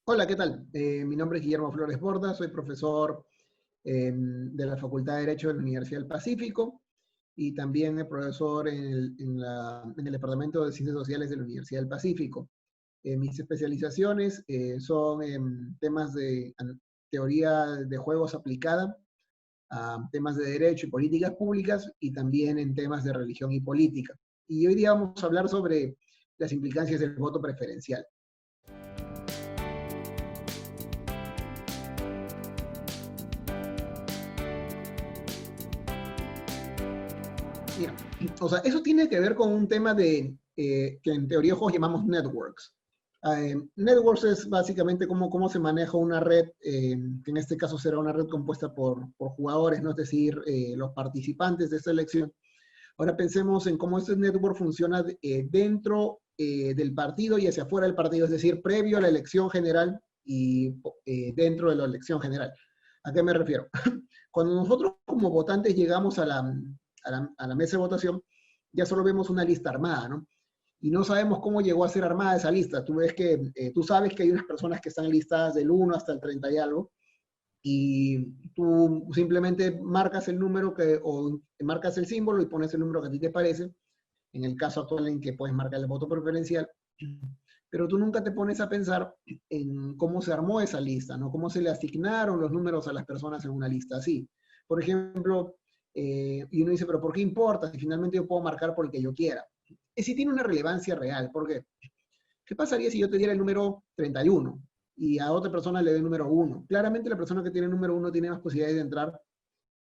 Hola, ¿qué tal? Mi nombre es Guillermo Flores Borda, soy profesor de la Facultad de Derecho de la Universidad del Pacífico y también profesor en el Departamento de Ciencias Sociales de la Universidad del Pacífico. Mis especializaciones son en temas de teoría de juegos aplicada a temas de derecho y políticas públicas y también en temas de religión y política. Y hoy día vamos a hablar sobre las implicancias del voto preferencial. Mira, o sea, eso tiene que ver con un tema que en teoría ojos llamamos networks. Networks es básicamente cómo se maneja una red, que en este caso será una red compuesta por jugadores, ¿no? Es decir, los participantes de esta elección. Ahora pensemos en cómo este network funciona dentro del partido y hacia afuera del partido, es decir, previo a la elección general y dentro de la elección general. ¿A qué me refiero? Cuando nosotros como votantes llegamos a la mesa de votación, ya solo vemos una lista armada, ¿no? Y no sabemos cómo llegó a ser armada esa lista. Tú sabes que hay unas personas que están listadas del 1 hasta el 30 y algo, y tú simplemente marcas el número o marcas el símbolo y pones el número que a ti te parece, en el caso actual en que puedes marcar el voto preferencial, pero tú nunca te pones a pensar en cómo se armó esa lista, ¿no? Cómo se le asignaron los números a las personas en una lista así. Por ejemplo, y uno dice, pero ¿por qué importa si finalmente yo puedo marcar por el que yo quiera? Es si tiene una relevancia real, porque ¿qué pasaría si yo te diera el número 31 y a otra persona le dé el número 1? Claramente la persona que tiene el número 1 tiene más posibilidades de entrar,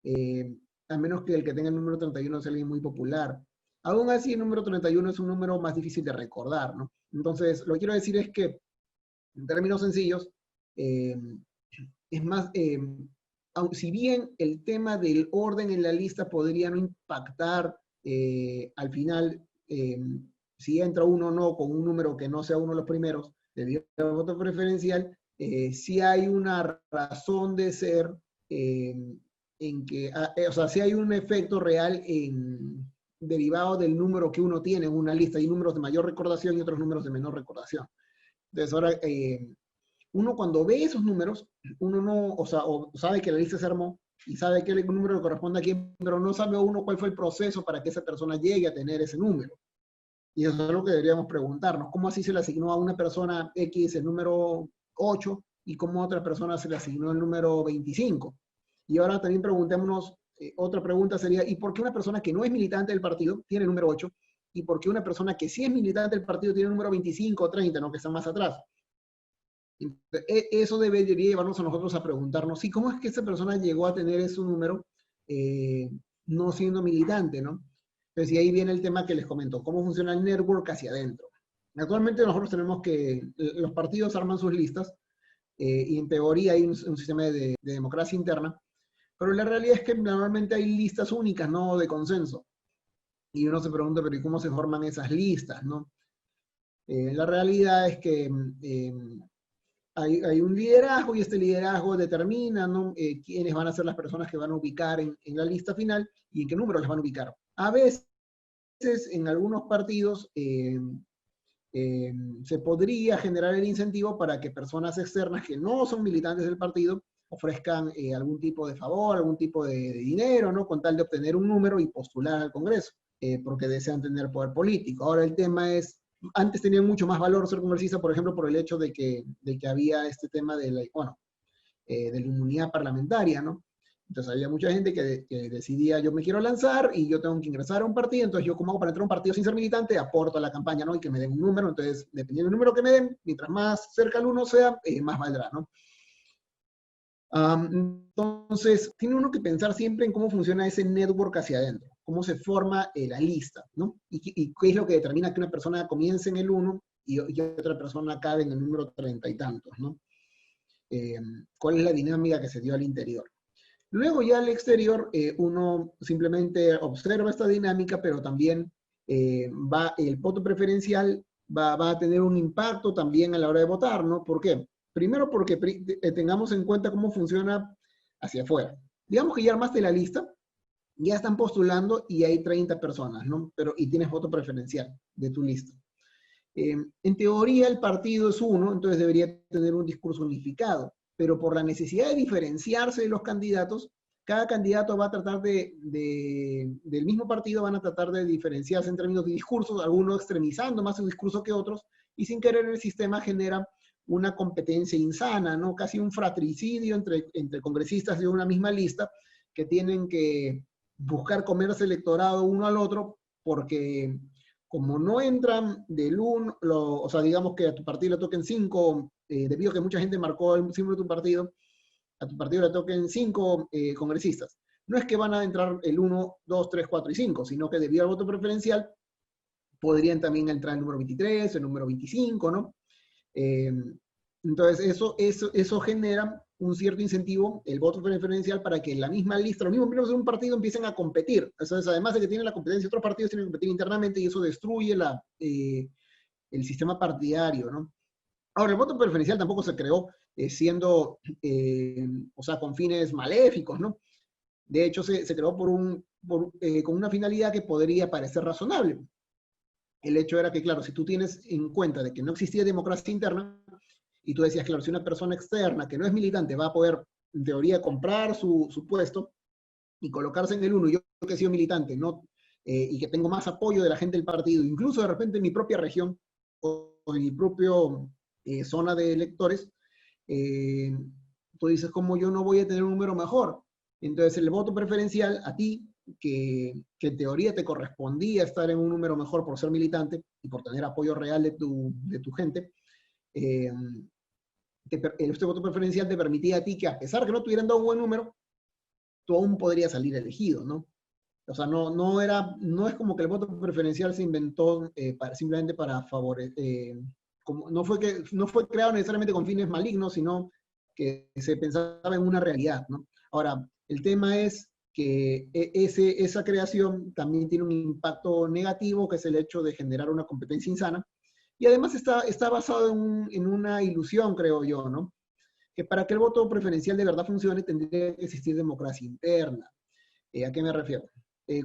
eh, a menos que el que tenga el número 31 sea alguien muy popular. Aún así, el número 31 es un número más difícil de recordar, ¿no? Entonces, lo que quiero decir es que, en términos sencillos, eh, es más, si bien el tema del orden en la lista podría no impactar al final, si entra uno o no con un número que no sea uno de los primeros, debido al voto preferencial, sí hay una razón de ser eh, en que, o sea, sí hay un efecto real derivado del número que uno tiene en una lista. Hay números de mayor recordación y otros números de menor recordación. Entonces, ahora, uno cuando ve esos números, uno no, o sabe que la lista se armó y sabe qué número le corresponde a quién, pero no sabe uno cuál fue el proceso para que esa persona llegue a tener ese número. Y eso es lo que deberíamos preguntarnos. ¿Cómo así se le asignó a una persona X el número 8 y cómo a otra persona se le asignó el número 25? Y ahora también preguntémonos, otra pregunta sería, ¿y por qué una persona que no es militante del partido tiene el número 8? ¿Y por qué una persona que sí es militante del partido tiene el número 25 o 30, ¿no? Que están más atrás? Eso debería llevarnos a nosotros a preguntarnos, ¿sí, cómo es que esa persona llegó a tener ese número eh, no siendo militante, ¿no? Entonces, y ahí viene el tema que les comento, cómo funciona el network hacia adentro. Actualmente nosotros tenemos que, los partidos arman sus listas, y en teoría hay un sistema de democracia interna, pero la realidad es que normalmente hay listas únicas, ¿no? De consenso. Y uno se pregunta, pero ¿y cómo se forman esas listas, no? La realidad es que hay un liderazgo y este liderazgo determina, ¿no? Quiénes van a ser las personas que van a ubicar en la lista final y en qué número las van a ubicar. A veces, en algunos partidos, se podría generar el incentivo para que personas externas que no son militantes del partido ofrezcan algún tipo de favor, algún tipo de dinero, ¿no? Con tal de obtener un número y postular al Congreso, porque desean tener poder político. Ahora el tema es, antes tenía mucho más valor ser congresista, por ejemplo, por el hecho de que había este tema de la inmunidad parlamentaria, ¿no? Entonces había mucha gente que decidía, yo me quiero lanzar y yo tengo que ingresar a un partido, entonces yo como hago para entrar a un partido sin ser militante, aporto a la campaña, ¿no? Y que me den un número, entonces dependiendo del número que me den, mientras más cerca el uno sea, más valdrá, ¿no? Entonces, tiene uno que pensar siempre en cómo funciona ese network hacia adentro, cómo se forma la lista, ¿no? Y qué es lo que determina que una persona comience en el 1 y otra persona acabe en el número 30 y tantos, ¿no? ¿Cuál es la dinámica que se dio al interior? Luego ya al exterior, uno simplemente observa esta dinámica, pero también el voto preferencial va a tener un impacto también a la hora de votar, ¿no? ¿Por qué? Primero porque tengamos en cuenta cómo funciona hacia afuera. Digamos que ya armaste la lista, ya están postulando y hay 30 personas, ¿no? Y tienes voto preferencial de tu lista. En teoría el partido es uno, entonces debería tener un discurso unificado, pero por la necesidad de diferenciarse de los candidatos, cada candidato va a tratar del mismo partido, van a tratar de diferenciarse en términos de discursos, algunos extremizando más su discurso que otros, y sin querer el sistema genera una competencia insana, ¿no? Casi un fratricidio entre congresistas de una misma lista que tienen que buscar comerse electorado uno al otro, porque como no entran del uno, o sea, digamos que a tu partido le toquen 5, debido a que mucha gente marcó el símbolo de tu partido, a tu partido le toquen 5 congresistas. No es que van a entrar el 1, 2, 3, 4 y 5, sino que debido al voto preferencial podrían también entrar el número 23, el número 25, ¿no? Eh, entonces, eso genera un cierto incentivo, el voto preferencial, para que la misma lista, los mismos miembros de un partido empiecen a competir. Entonces, además de que tienen la competencia, otros partidos tienen que competir internamente y eso destruye el sistema partidario, ¿no? Ahora, el voto preferencial tampoco se creó o sea, con fines maléficos, ¿no? De hecho, se creó con una finalidad que podría parecer razonable. El hecho era que, claro, si tú tienes en cuenta de que no existía democracia interna, y tú decías, claro, si una persona externa que no es militante va a poder, en teoría, comprar su puesto y colocarse en el uno, yo que he sido militante, ¿no? Y que tengo más apoyo de la gente del partido, incluso de repente en mi propia región o en mi propia zona de electores, tú dices, ¿cómo yo no voy a tener un número mejor? Entonces el voto preferencial a ti, que en teoría te correspondía estar en un número mejor por ser militante y por tener apoyo real de tu gente, este voto preferencial te permitía a ti que, a pesar que no tuvieran dado un buen número, tú aún podrías salir elegido, ¿no? O sea, no es como que el voto preferencial se inventó simplemente para favorecer, no fue creado necesariamente con fines malignos, sino que se pensaba en una realidad, ¿no? Ahora, el tema es que esa creación también tiene un impacto negativo, que es el hecho de generar una competencia insana, y además está basado en una ilusión, creo yo, ¿no? Que para que el voto preferencial de verdad funcione tendría que existir democracia interna. ¿A qué me refiero?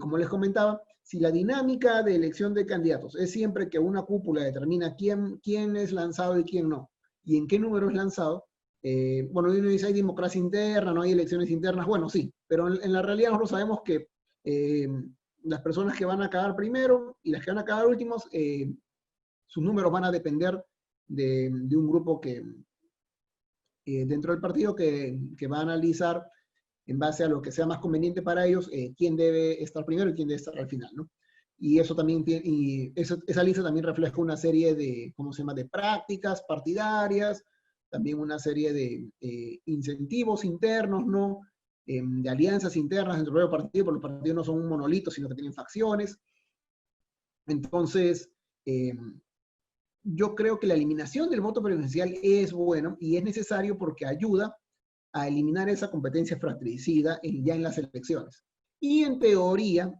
Como les comentaba, si la dinámica de elección de candidatos es siempre que una cúpula determina quién es lanzado y quién no, y en qué número es lanzado, bueno, uno dice hay democracia interna, no hay elecciones internas, bueno, sí, pero en la realidad nosotros sabemos que las personas que van a acabar primero y las que van a acabar últimos, sus números van a depender de un grupo dentro del partido que va a analizar en base a lo que sea más conveniente para ellos, quién debe estar primero y quién debe estar al final, ¿no? Y eso también esa lista también refleja una serie de, ¿cómo se llama?, de prácticas partidarias, también una serie de incentivos internos, ¿no? De alianzas internas dentro del partido, porque los partidos no son un monolito, sino que tienen facciones. Entonces, yo creo que la eliminación del voto preferencial es bueno y es necesario porque ayuda a eliminar esa competencia fratricida ya en las elecciones. Y en teoría,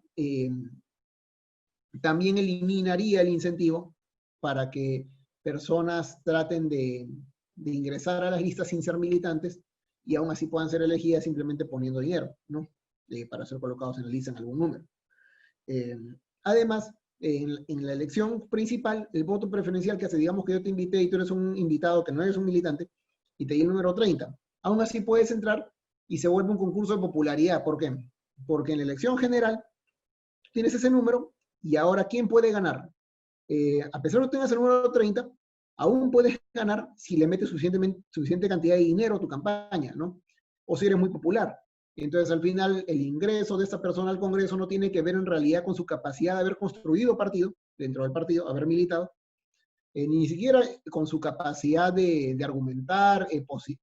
también eliminaría el incentivo para que personas traten de ingresar a las listas sin ser militantes y aún así puedan ser elegidas simplemente poniendo dinero, ¿no? Para ser colocados en la lista en algún número. Además, en la elección principal, el voto preferencial que hace, digamos que yo te invité y tú eres un invitado que no eres un militante y te di el número 30, aún así puedes entrar y se vuelve un concurso de popularidad. ¿Por qué? Porque en la elección general tienes ese número y ahora ¿quién puede ganar? A pesar de que tengas el número 30, aún puedes ganar si le metes suficiente cantidad de dinero a tu campaña, ¿no? O si eres muy popular. Entonces, al final, el ingreso de esta persona al Congreso no tiene que ver en realidad con su capacidad de haber construido partido, dentro del partido, haber militado, ni siquiera con su capacidad de argumentar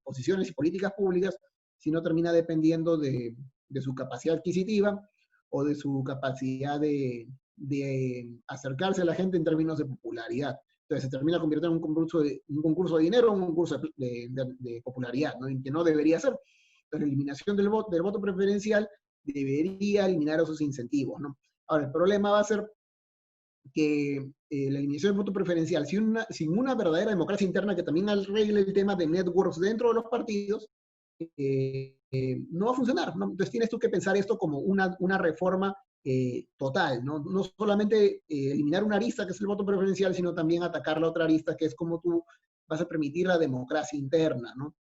posiciones y políticas públicas, sino termina dependiendo de su capacidad adquisitiva o de su capacidad de acercarse a la gente en términos de popularidad. Entonces se termina convirtiendo en un concurso de dinero, un concurso de popularidad, ¿no? Y que no debería ser. Entonces la eliminación del voto preferencial debería eliminar esos incentivos, ¿no? Ahora, el problema va a ser que la eliminación del voto preferencial, sin una verdadera democracia interna que también arregle el tema de networks dentro de los partidos, no va a funcionar, ¿no? Entonces tienes tú que pensar esto como una reforma total, ¿no? No solamente eliminar una arista, que es el voto preferencial, sino también atacar la otra arista, que es cómo tú vas a permitir la democracia interna, ¿no?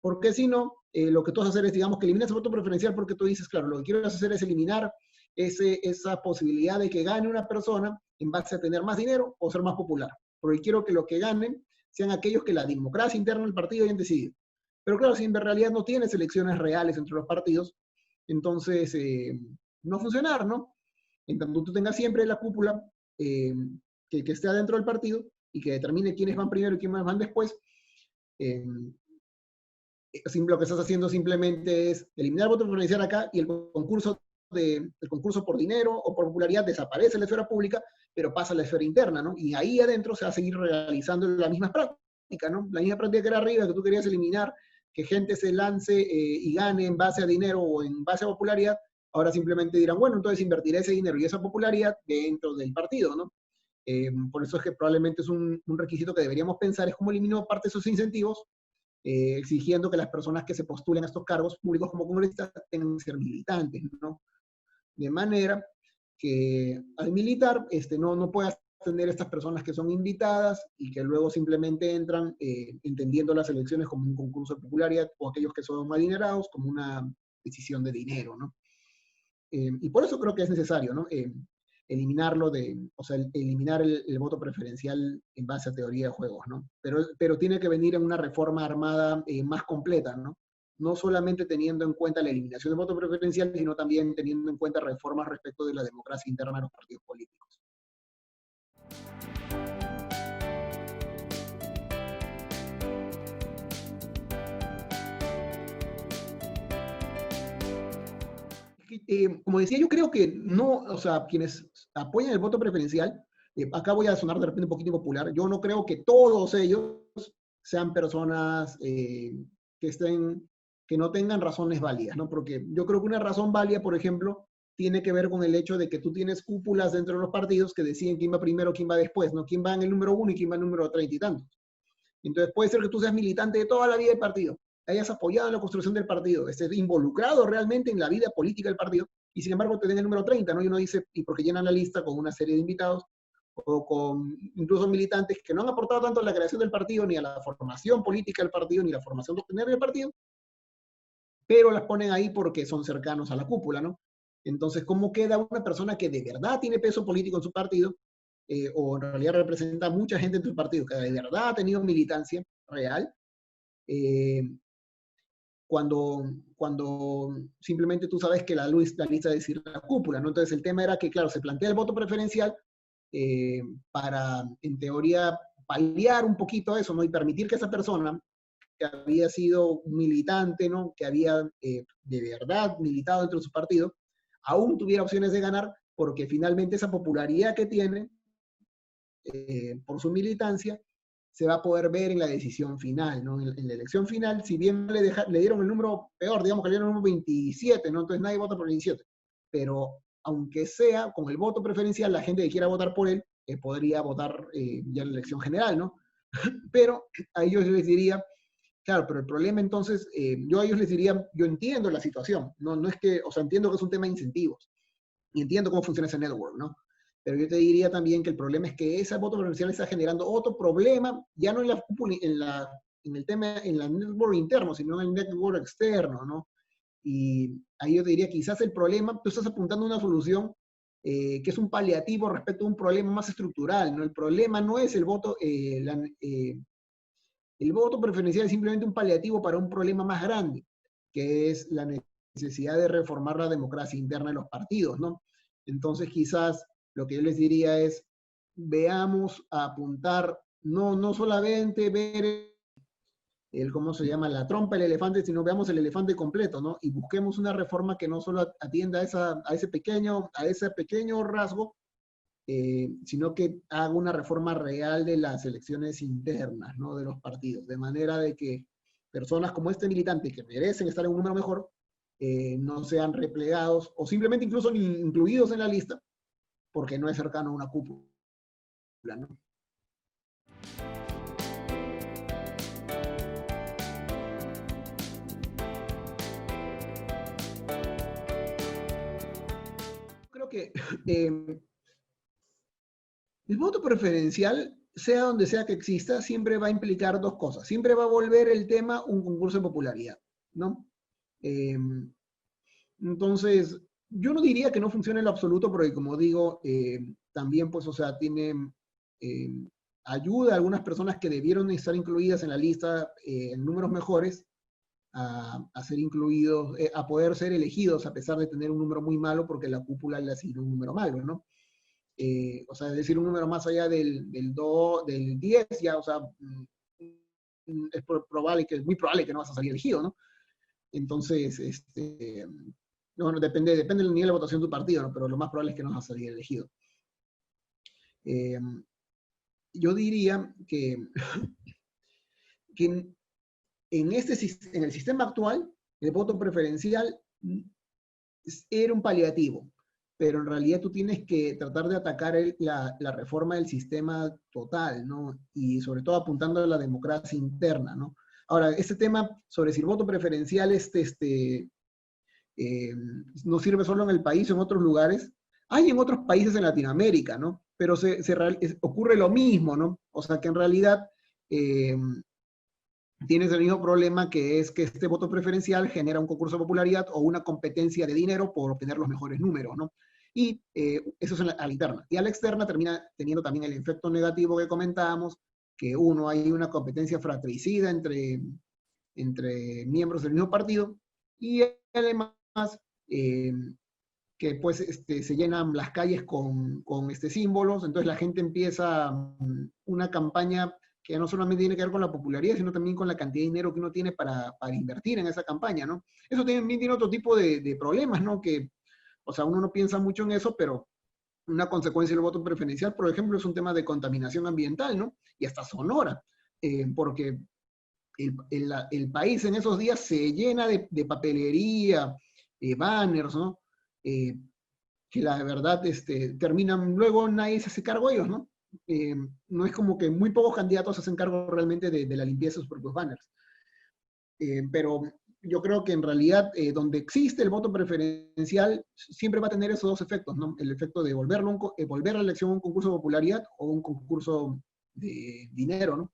Porque si no, lo que tú vas a hacer es, digamos, que eliminas el voto preferencial porque tú dices, claro, lo que quiero hacer es eliminar esa posibilidad de que gane una persona en base a tener más dinero o ser más popular. Porque quiero que lo que ganen sean aquellos que la democracia interna del partido hayan decidido. Pero claro, si en realidad no tienes elecciones reales entre los partidos, entonces no va a funcionar, ¿no? En tanto tú tengas siempre la cúpula que esté adentro del partido y que determine quiénes van primero y quiénes van después, lo que estás haciendo simplemente es eliminar el voto preferencial acá y el concurso por dinero o por popularidad desaparece en la esfera pública, pero pasa a la esfera interna, ¿no? Y ahí adentro se va a seguir realizando la misma práctica, ¿no? La misma práctica que era arriba, que tú querías eliminar, que gente se lance y gane en base a dinero o en base a popularidad, ahora simplemente dirán, bueno, entonces invertiré ese dinero y esa popularidad dentro del partido, ¿no? Por eso es que probablemente es un requisito que deberíamos pensar, es cómo elimino parte de esos incentivos, exigiendo que las personas que se postulen a estos cargos públicos como congresistas tengan que ser militantes, ¿no? De manera que al militar no puedas tener estas personas que son invitadas y que luego simplemente entran entendiendo las elecciones como un concurso de popularidad o aquellos que son adinerados como una decisión de dinero, ¿no? Y por eso creo que es necesario, ¿no? Eliminarlo o sea, eliminar el voto preferencial en base a teoría de juegos, ¿no? Pero tiene que venir en una reforma armada más completa, ¿no? No solamente teniendo en cuenta la eliminación del voto preferencial, sino también teniendo en cuenta reformas respecto de la democracia interna de los partidos políticos. Como decía, yo creo que no, o sea, quienes apoyan el voto preferencial, acá voy a sonar de repente un poquito popular, yo no creo que todos ellos sean personas que no tengan razones válidas, ¿no? Porque yo creo que una razón válida, por ejemplo, tiene que ver con el hecho de que tú tienes cúpulas dentro de los partidos que deciden quién va primero, quién va después, ¿no? Quién va en el número 1 y quién va en el número 30 y tantos. Entonces puede ser que tú seas militante de toda la vida del partido, hayas apoyado en la construcción del partido, estés involucrado realmente en la vida política del partido, y sin embargo te den el número 30, ¿no? Y uno dice, y porque llenan la lista con una serie de invitados, o con incluso militantes que no han aportado tanto a la creación del partido, ni a la formación política del partido, ni a la formación doctrinaria del partido, pero las ponen ahí porque son cercanos a la cúpula, ¿no? Entonces, ¿cómo queda una persona que de verdad tiene peso político en su partido, o en realidad representa a mucha gente en su partido, que de verdad ha tenido militancia real, cuando simplemente tú sabes que la lista es decir la cúpula, ¿no? Entonces el tema era que, claro, se plantea el voto preferencial para, en teoría, paliar un poquito eso, ¿no? Y permitir que esa persona que había sido militante, ¿no? Que había de verdad militado dentro de su partido, aún tuviera opciones de ganar, porque finalmente esa popularidad que tiene por su militancia se va a poder ver en la decisión final, ¿no? En la elección final, si bien le dieron el número peor, digamos que le dieron el número 27, ¿no? Entonces nadie vota por el 27, pero aunque sea con el voto preferencial, la gente que quiera votar por él podría votar ya en la elección general, ¿no? Pero a ellos les diría, claro, pero el problema entonces, yo a ellos les diría, yo entiendo la situación, no es que, o sea, entiendo que es un tema de incentivos, y entiendo cómo funciona ese network, ¿no? Pero yo te diría también que el problema es que ese voto preferencial está generando otro problema, ya no en el tema, en la network interno, sino en el network externo, ¿no? Y ahí yo te diría, quizás el problema, tú estás apuntando a una solución que es un paliativo respecto a un problema más estructural, ¿no? El problema no es el voto preferencial es simplemente un paliativo para un problema más grande, que es la necesidad de reformar la democracia interna de los partidos, ¿no? Entonces quizás lo que yo les diría es, veamos a apuntar, no solamente ver ¿cómo se llama? La trompa del elefante, sino veamos el elefante completo, ¿no? Y busquemos una reforma que no solo atienda a ese pequeño rasgo, sino que haga una reforma real de las elecciones internas, ¿no? De los partidos, de manera de que personas como este militante que merecen estar en un número mejor, no sean replegados o simplemente incluso ni incluidos en la lista porque no es cercano a una cúpula, ¿no? Creo creo que el voto preferencial, sea donde sea que exista, siempre va a implicar dos cosas. Siempre va a volver el tema un concurso de popularidad, ¿no? Eh, entonces, yo no diría que no funcione en lo absoluto, porque como digo, también, pues, o sea, tiene eh, ayuda a algunas personas que debieron estar incluidas en la lista en números mejores a ser incluidos, a poder ser elegidos a pesar de tener un número muy malo, porque la cúpula le asignó un número malo, ¿no? O sea, es decir, un número más allá del 2, del 10, ya, o sea, es probable que, muy probable que no vas a salir elegido, ¿no? Entonces, bueno, depende del nivel de votación de tu partido, ¿no? Pero lo más probable es que no vas a salir elegido. Eh, yo diría que en el sistema actual, el voto preferencial era un paliativo, pero en realidad tú tienes que tratar de atacar la reforma del sistema total, ¿no? Y sobre todo apuntando a la democracia interna, ¿no? Ahora, este tema sobre si el voto preferencial no sirve solo en el país o en otros lugares, hay en otros países en Latinoamérica, ¿no? Pero ocurre lo mismo, ¿no? O sea que en realidad tienes el mismo problema, que es que este voto preferencial genera un concurso de popularidad o una competencia de dinero por obtener los mejores números, ¿no? Y eso es a la interna. Y a la externa termina teniendo también el efecto negativo que comentábamos, que uno, hay una competencia fratricida entre miembros del mismo partido, y además eh, que pues se llenan las calles con símbolos, entonces la gente empieza una campaña que no solamente tiene que ver con la popularidad, sino también con la cantidad de dinero que uno tiene para invertir en esa campaña, ¿no? Eso también tiene otro tipo de problemas, ¿no? Que, o sea, uno no piensa mucho en eso, pero una consecuencia del voto preferencial, por ejemplo, es un tema de contaminación ambiental, ¿no? Y hasta sonora, porque el país en esos días se llena de papelería, banners, ¿no? Que la verdad terminan, luego nadie se hace cargo de ellos, ¿no? No es como que muy pocos candidatos se hacen cargo realmente de la limpieza de sus propios banners. Pero yo creo que en realidad donde existe el voto preferencial siempre va a tener esos dos efectos, ¿no? El efecto de volver a la elección un concurso de popularidad o un concurso de dinero, ¿no?